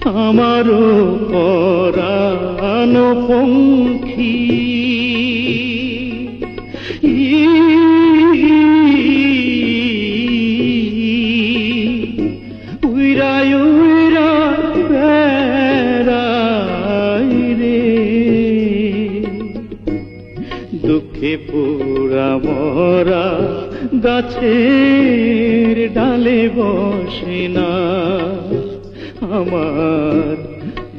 আমারও পরাণ পঙ্খী উইরা উইরা বেড়াই রে, দুঃখে পোড়া মরা গাছের ডালে বসে না আমার,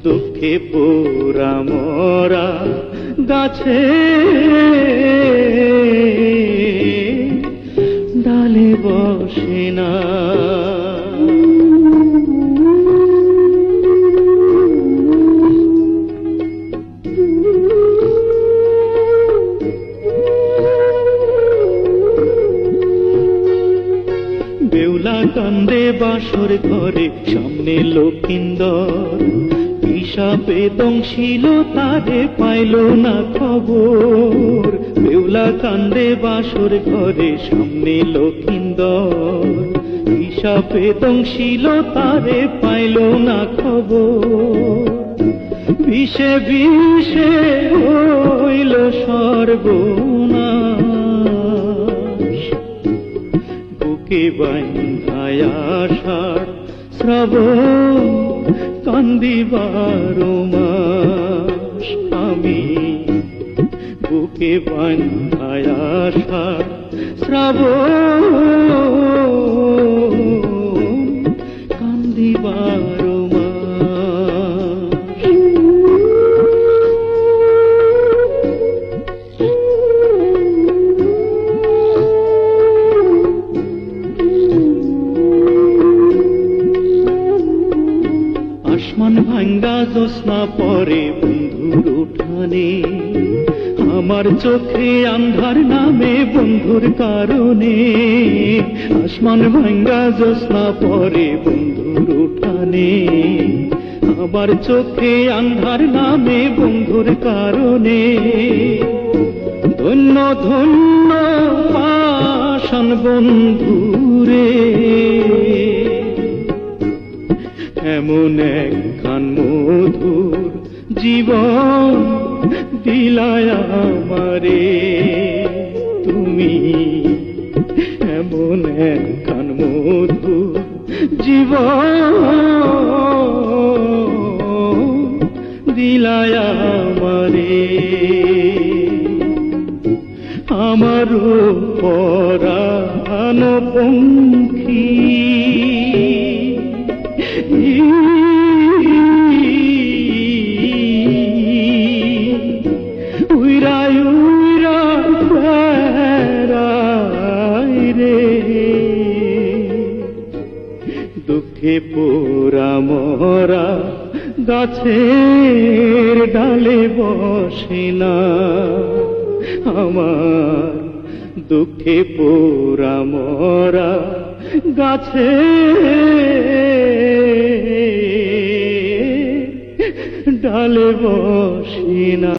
দুঃখে পোড়া মরা গাছের ডালে বসে না। বেউলা কান্দে বাসর ঘরে, সামনে লক্ষিন্দর হিসাবে দংশিল তারে পাইল না খবর। বেউলা কান্দে বাসর ঘরে, সামনে লক্ষিন্দর হিসাবে দংশিল তারে পাইল না খবর। বিষে বিষে হইল সর্বনাশ, বুকে বাঁধায় আষাঢ় শ্রাবণ কান্দিবার মাস। আমি বুকে বাঁধায় আষাঢ় শ্রাবণ কান্দিবার আসমান ভাঙ্গা জ্যোৎস্না পরে বন্ধুর উঠানে, আমার চোখে আন্ধার নামে বন্ধুর কারণে। আসমান ভাঙ্গা জ্যোৎস্না পরে বন্ধুর উঠানে, আমার চোখে আন্ধার নামে বন্ধুর কারণে। ধন্য ধন্য পাষাণ বন্ধুরে, এমন একখান মধুর জীবন দিলায় আমারে তুমি। এমন একখান মধুর জীবন দিলায় আমারে। আমারও পরাণ পঙ্খী উইরা উইরা বেড়াই রে, দুঃখে পোড়া মরা গাছের ডালে বসে না আমার, দুঃখে পোড়া মরা গাছের ডালে বসে না।